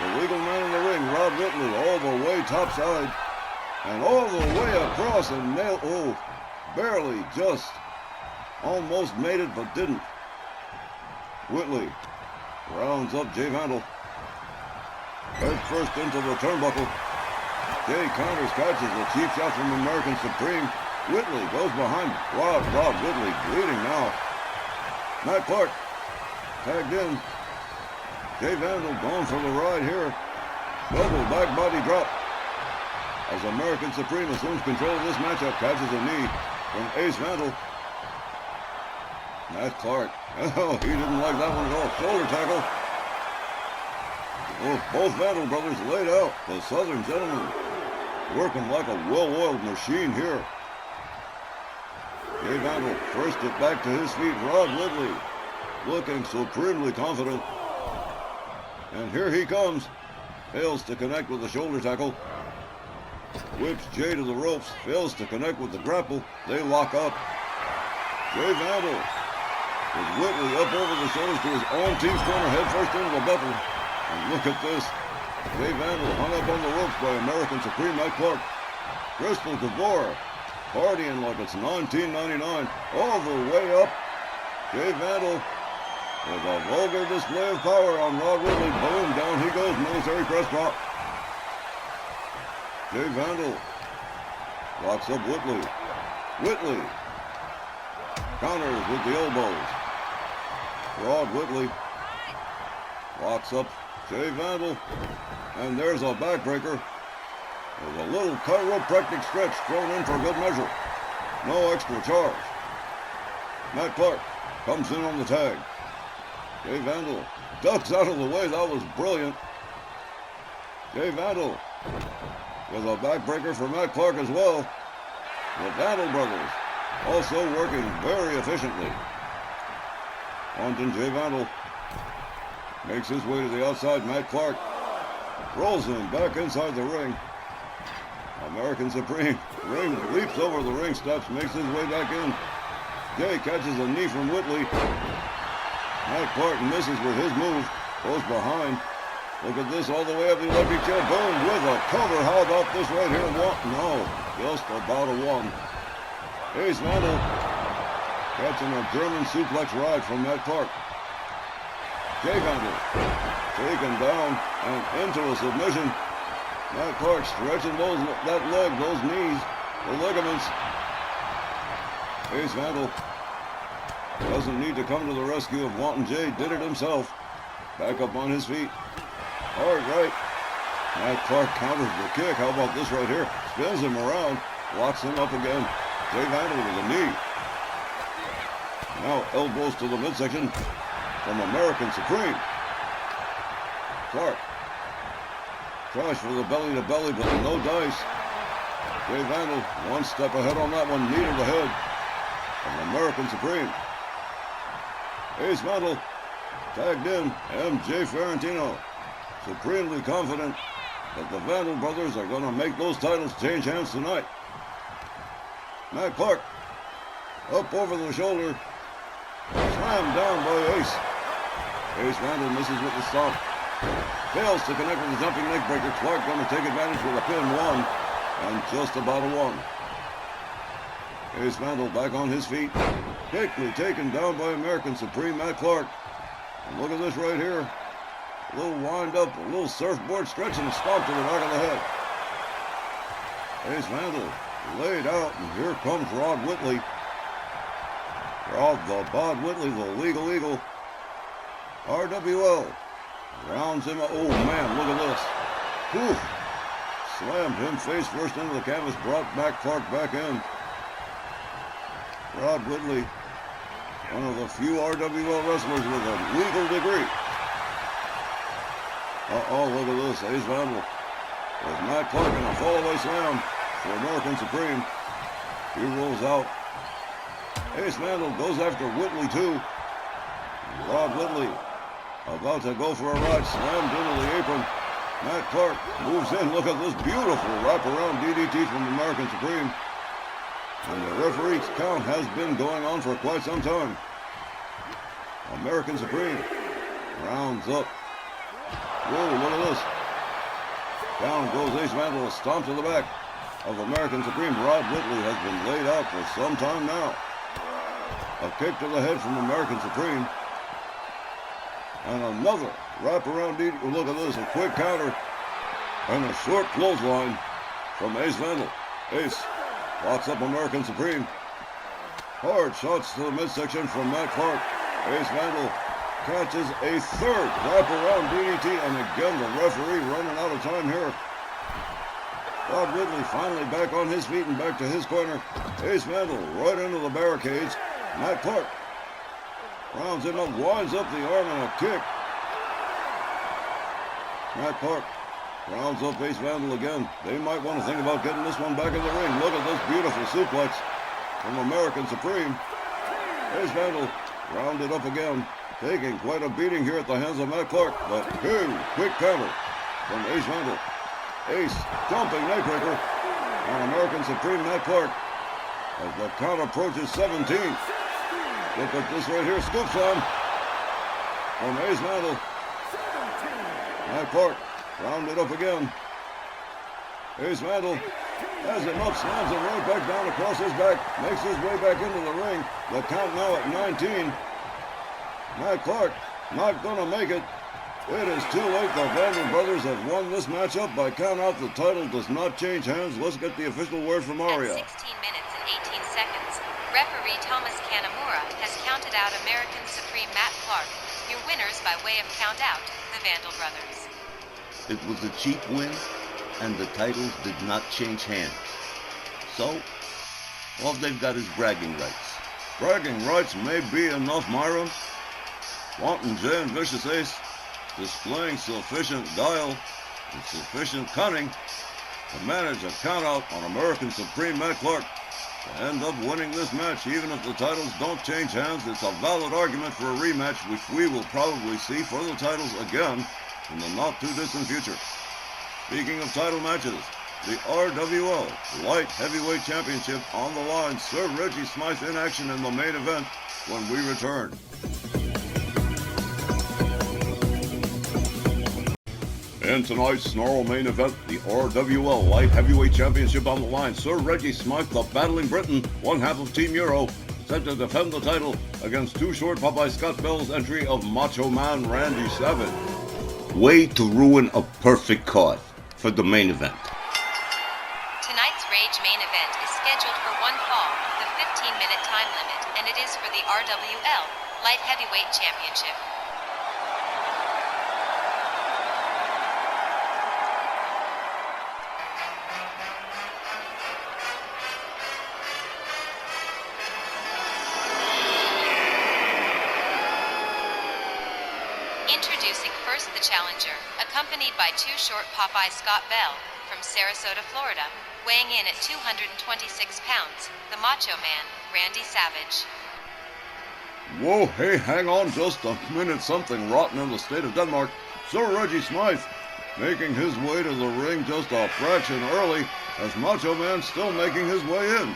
The legal man in the ring, Rod Whitley, all the way topside. And all the way across and nailed. Oh, barely, just almost made it, but didn't. Whitley rounds up Jay Vandal. Head first into the turnbuckle. Jay counters, catches a cheap shot from American Supreme. Whitley goes behind Rod Whitley, bleeding now. Matt Clark tagged in. Jay Vandal going for the ride here. Double back body drop. As American Supreme assumes control of this matchup, catches a knee from Ace Vandal. Matt Clark, oh, he didn't like that one at all. Shoulder tackle. Oh, both Vandal brothers laid out. The Southern gentleman working like a well-oiled machine here. Jay Vandal first it back to his feet. Rod Whitley looking supremely confident. And here he comes. Fails to connect with the shoulder tackle. Whips Jay to the ropes. Fails to connect with the grapple. They lock up. Jay Vandal with Whitley up over the shoulders to his own team's corner. Head first into the buckle. And look at this. Jay Vandal hung up on the ropes by American Supreme Matt Clark. Crystal Devore partying like it's 1999. All the way up. Jay Vandal with a vulgar display of power on Rod Whitley. Boom, down he goes. Military press drop. Jay Vandal locks up Whitley. Whitley counters with the elbows. Rod Whitley locks up Jay Vandal. And there's a backbreaker. There's a little chiropractic stretch thrown in for good measure. No extra charge. Matt Clark comes in on the tag. Jay Vandal ducks out of the way. That was brilliant. Jay Vandal with a backbreaker for Matt Clark as well. The Vandal brothers also working very efficiently. Wanton Jay Vandal makes his way to the outside. Matt Clark rolls him back inside the ring. American Supreme leaps over the ring steps, makes his way back in. Jay catches a knee from Whitley. Matt Clark misses with his move, goes behind. Look at this, all the way up the electric chair. Boom, with a cover. How about this right here? No, just about a 1. Ace Vandal catching a German suplex ride from Matt Clark. Jay Vandal taken down and into a submission. Matt Clark stretching that leg, those knees, the ligaments. Ace Vandal doesn't need to come to the rescue of Wanton Jay. Did it himself. Back up on his feet. Hard right. Matt Clark counters the kick. How about this right here? Spins him around. locks him up again. Jay Vandal with a knee. Now elbows to the midsection from American Supreme. Clark tries for the belly-to-belly, but no dice. Jay Vandal one step ahead on that one, knee to the head of American Supreme. Ace Vandal tagged in MJ Ferrantino, supremely confident that the Vandal brothers are going to make those titles change hands tonight. Matt Clark up over the shoulder, slammed down by Ace. Ace Vandal misses with the stomp. Fails to connect with the jumping neckbreaker. Clark going to take advantage with a pin, one, and just about a one. Ace Vandal back on his feet. Quickly taken down by American Supreme Matt Clark. And look at this right here. A little wind up, a little surfboard stretch, and a stomp to the back of the head. Ace Vandal laid out, and here comes Rod Whitley. The Bod Whitley, the legal eagle. RWL rounds him. Oh man, look at this. Whew. Slammed him face first into the canvas, brought back Clark back in. Rod Whitley, one of the few RWL wrestlers with a legal degree. Uh-oh, look at this. Ace Vandal with Matt Clark in a fall-away slam for American Supreme. He rolls out. Ace Vandal goes after Whitley too. Rod Whitley about to go for a ride, slammed into the apron. Matt Clark moves in. Look at this beautiful wraparound DDT from American Supreme. And the referee's count has been going on for quite some time. American Supreme rounds up. Whoa, look at this. Down goes Ace Vandal, a stomp to the back of American Supreme. Rod Whitley has been laid out for some time now. A kick to the head from American Supreme. And another wraparound DDT. Look at this, a quick counter. And a short clothesline from Ace Vandal. Ace locks up American Supreme. Hard shots to the midsection from Matt Clark. Ace Vandal catches a third wraparound DDT, and again the referee running out of time here. Rod Whitley finally back on his feet and back to his corner. Ace Vandal right into the barricades. Matt Clark rounds him up, winds up the arm, and a kick. Matt Clark rounds up Ace Vandal again. They might want to think about getting this one back in the ring. Look at this beautiful suplex from American Supreme. Ace Vandal rounded up again, taking quite a beating here at the hands of Matt Clark. But hey, quick counter from Ace Vandal. Ace jumping neckbreaker on American Supreme Matt Clark as the count approaches 17. Look at this right here, scoop slam from Ace Vandal. Matt Clark rounded up again. Ace Vandal has him up, slams him right back down across his back, makes his way back into the ring. The count now at 19. Matt Clark not gonna make it. It is too late. The Vandal brothers have won this matchup by count out. The title does not change hands. Let's get the official word from Aria. At 16 minutes and 18 seconds, referee Thomas Kanamura has counted out American Supreme Matt Clark, your winners by way of count out, the Vandal brothers. It was a cheap win, and the titles did not change hands. So, all they've got is bragging rights. Bragging rights may be enough, Myron. Wanton Jay and Vicious Ace displaying sufficient guile and sufficient cunning to manage a countout on American Supreme Matt Clark to end up winning this match. Even if the titles don't change hands, it's a valid argument for a rematch, which we will probably see for the titles again in the not-too-distant future. Speaking of title matches, the RWL Light Heavyweight Championship on the line. Sir Reggie Smythe in action in the main event when we return. In tonight's Snarl main event, the RWL Light Heavyweight Championship on the line. Sir Reggie Smythe, the battling Briton, one half of Team Euro, set to defend the title against Too Short Popeye Scott Bell's entry of Macho Man Randy Savage. Way to ruin a perfect card for the main event. Tonight's Rage main event is scheduled for one fall with a 15-minute time limit, and it is for the RWL Light Heavyweight Championship. Introducing first the challenger, accompanied by Too Short Popeye Scott Bell, from Sarasota, Florida, weighing in at 226 pounds, the Macho Man, Randy Savage. Whoa, hey, hang on just a minute. Something rotten in the state of Denmark. Sir Reggie Smythe making his way to the ring just a fraction early as Macho Man still making his way in.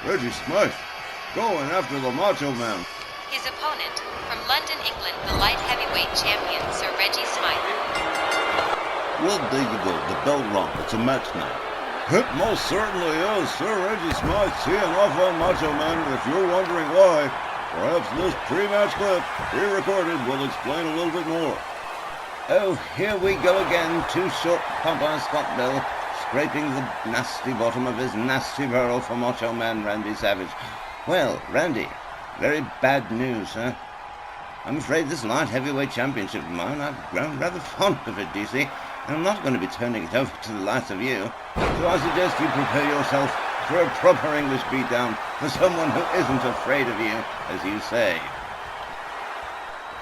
Reggie Smythe going after the Macho Man. His opponent, from London, England, the light heavyweight champion, Sir Reggie Smythe. Well, there you go. The bell rung. It's a match now. It most certainly is. Sir Reggie Smythe teeing off on Macho Man. If you're wondering why, perhaps this pre-match clip, pre-recorded, will explain a little bit more. Oh, here we go again. Too Short Popeye Scott Bell, scraping the nasty bottom of his nasty barrel for Macho Man Randy Savage. Well, Randy, very bad news, huh? I'm afraid this light heavyweight championship of mine, I've grown rather fond of it, DC, and I'm not going to be turning it over to the likes of you. So I suggest you prepare yourself for a proper English beatdown for someone who isn't afraid of you, as you say.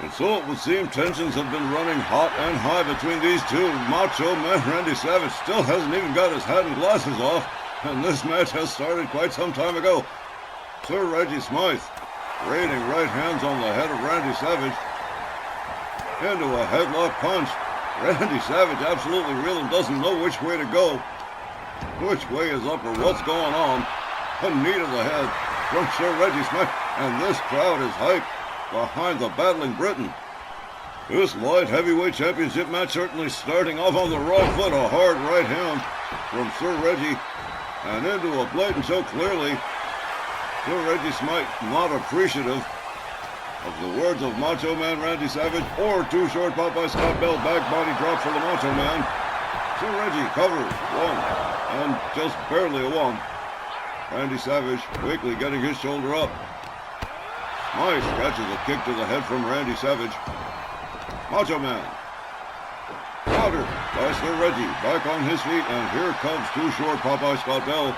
And so it would seem tensions have been running hot and high between these two. Macho Man Randy Savage still hasn't even got his hat and glasses off, and this match has started quite some time ago. Sir Reggie Smythe raining right hands on the head of Randy Savage into a headlock punch. Randy Savage absolutely reeling, doesn't know which way to go. Which way is up or what's going on? A knee to the head from Sir Reggie Smythe, and this crowd is hyped behind the battling Briton. This light heavyweight championship match certainly starting off on the wrong foot. A hard right hand from Sir Reggie and into a blatant choke clearly. Sir Reggie Smythe not appreciative of the words of Macho Man Randy Savage or Too Short Popeye Scott Bell. Back body drop for the Macho Man. Sir Reggie covers one and just barely a one. Randy Savage quickly getting his shoulder up. Smythe scratches a kick to the head from Randy Savage. Macho Man countered by Sir Reggie, back on his feet, and here comes Too Short Popeye Scott Bell.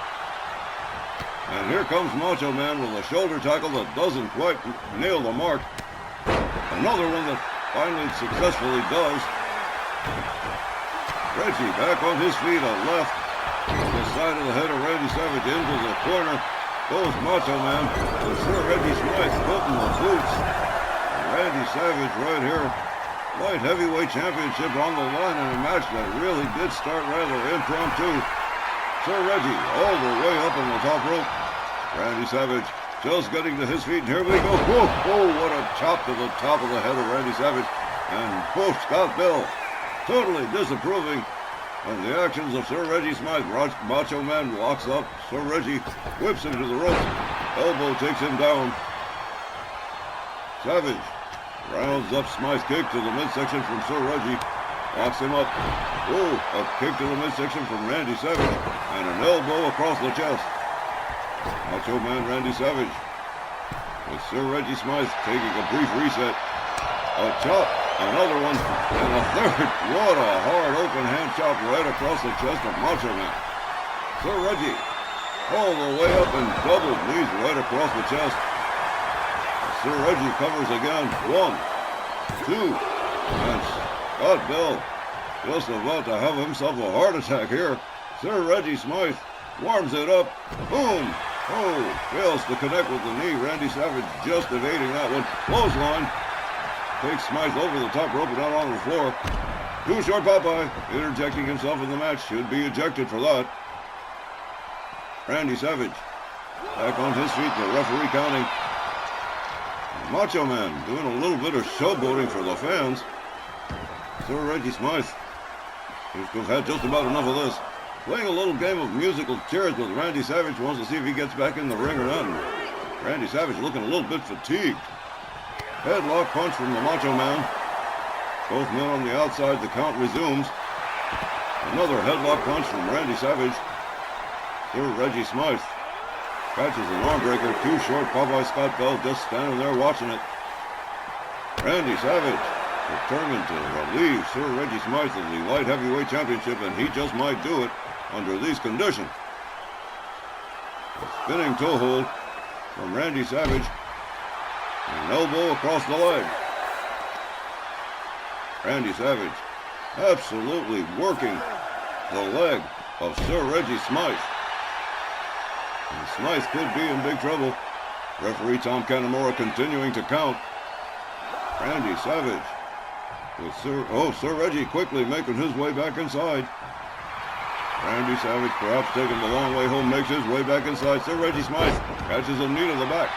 And here comes Macho Man with a shoulder tackle that doesn't quite nail the mark. Another one that finally successfully does. Reggie back on his feet, a left to the side of the head of Randy Savage into the corner. Goes Macho Man, and Sir Reggie Smythe putting the boots. And Randy Savage right here. Light heavyweight championship on the line in a match that really did start rather impromptu. Sir Reggie all the way up on the top rope. Randy Savage just getting to his feet, and here we go. Whoa, whoa, what a chop to the top of the head of Randy Savage. And whoa, Scott Bell totally disapproving of the actions of Sir Reggie Smythe. Macho Man walks up. Sir Reggie whips him to the ropes. Elbow takes him down. Savage rounds up Smythe's kick to the midsection from Sir Reggie. Locks him up. Oh, a kick to the midsection from Randy Savage. And an elbow across the chest. Macho Man Randy Savage. With Sir Reggie Smythe taking a brief reset. A chop. Another one. And a third. What a hard open hand chop right across the chest of Macho Man. Sir Reggie all the way up and double knees right across the chest. Sir Reggie covers again. 1, 2, and Scott Bell just about to have himself a heart attack here. Sir Reggie Smythe warms it up. Boom! Oh, fails to connect with the knee. Randy Savage just evading that one. Clothesline. Takes Smythe over the top rope and out on the floor. Too Short Popeye interjecting himself in the match. Should be ejected for that. Randy Savage back on his feet. The referee counting. Macho Man doing a little bit of showboating for the fans. Sir Reggie Smythe seems to have had just about enough of this. Playing a little game of musical chairs with Randy Savage. Wants to see if he gets back in the ring or not. And Randy Savage looking a little bit fatigued. Headlock punch from the Macho Man. Both men on the outside. The count resumes. Another headlock punch from Randy Savage. Sir Reggie Smythe catches an arm breaker. Too Short Popeye Scott Bell just standing there watching it. Randy Savage determined to relieve Sir Reggie Smythe of the light heavyweight championship, and he just might do it under these conditions. A spinning toe hold from Randy Savage. An elbow across the leg. Randy Savage absolutely working the leg of Sir Reggie Smythe. And Smythe could be in big trouble. Referee Tom Canamora continuing to count. Randy Savage with Sir Reggie quickly making his way back inside. Randy Savage perhaps taking the long way home, makes his way back inside. Sir Reggie Smythe catches a knee to the back.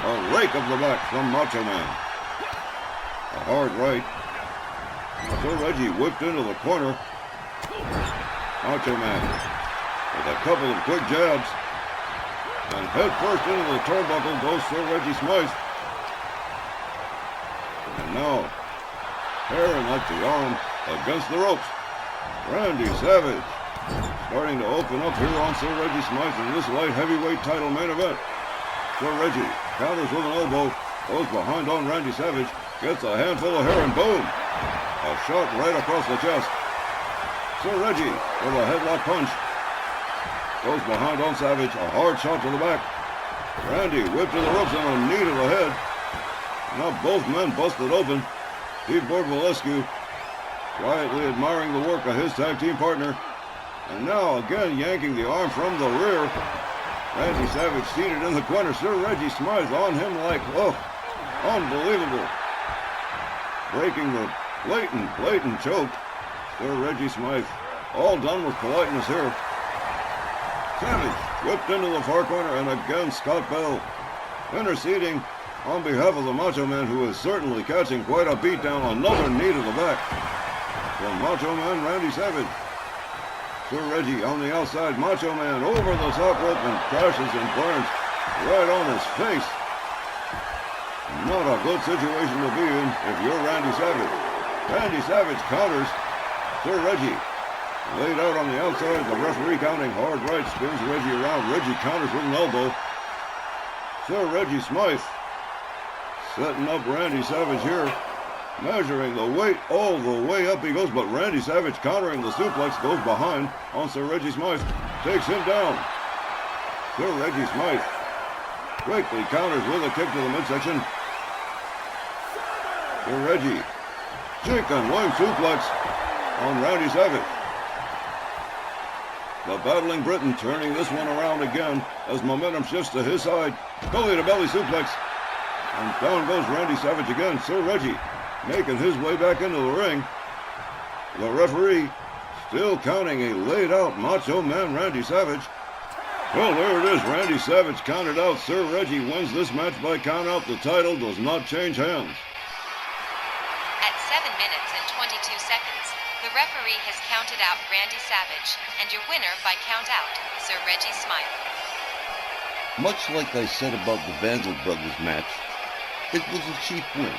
A rake of the back from Macho Man. A hard right. Sir Reggie whipped into the corner. Macho Man with a couple of quick jabs. And head first into the turnbuckle goes Sir Reggie Smythe. And now, tearing at the arm against the ropes. Randy Savage starting to open up here on Sir Reggie Smythe in this light heavyweight title main event. Sir Reggie counters with an elbow, goes behind on Randy Savage, gets a handful of hair and boom! A shot right across the chest. Sir Reggie with a headlock punch. Goes behind on Savage, a hard shot to the back. Randy whipped to the ropes and a knee to the head. Now both men busted open. Steve Borvalescu quietly admiring the work of his tag team partner. And now again yanking the arm from the rear. Randy Savage seated in the corner. Sir Reggie Smythe on him like, oh, unbelievable. Breaking the blatant choke. Sir Reggie Smythe all done with politeness here. Savage whipped into the far corner, and again Scott Bell interceding on behalf of the Macho Man, who is certainly catching quite a beat down. Another knee to the back from Macho Man Randy Savage. Sir Reggie on the outside. Macho Man over the top rope and crashes and burns right on his face. Not a good situation to be in if you're Randy Savage. Randy Savage counters. Sir Reggie laid out on the outside. The referee counting hard right, spins Reggie around. Reggie counters with an elbow. Sir Reggie Smythe setting up Randy Savage here. Measuring the weight all the way up he goes, but Randy Savage countering the suplex, goes behind on Sir Reggie Smythe, takes him down. Sir Reggie Smythe quickly counters with a kick to the midsection. Sir Reggie, chicken wing suplex on Randy Savage. The battling Briton turning this one around again as momentum shifts to his side. Belly to belly suplex. And down goes Randy Savage again. Sir Reggie making his way back into the ring. The referee still counting a laid out Macho Man Randy Savage. Well, there it is. Randy Savage counted out. Sir Reggie wins this match by count out. The title does not change hands. At 7 minutes and 22 seconds, the referee has counted out Randy Savage, and your winner by count out, Sir Reggie Smythe. Much like I said about the Vandal Brothers match, it was a cheap win.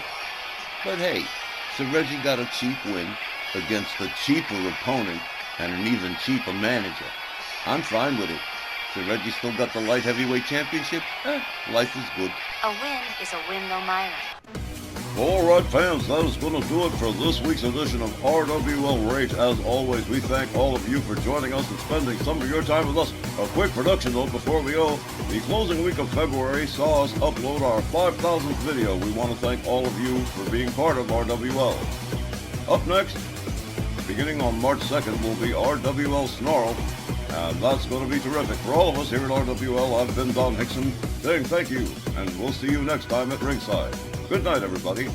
But hey, Sir Reggie got a cheap win against a cheaper opponent and an even cheaper manager. I'm fine with it. Sir Reggie still got the light heavyweight championship. Life is good. A win is a win, though, Myron. All right, fans, that is going to do it for this week's edition of RWL Rage. As always, we thank all of you for joining us and spending some of your time with us. A quick production note before we go. The closing week of February saw us upload our 5,000th video. We want to thank all of you for being part of RWL. Up next, beginning on March 2nd, will be RWL Snarl. And that's going to be terrific. For all of us here at RWL, I've been Don Hickson saying thank you, and we'll see you next time at ringside. Good night, everybody.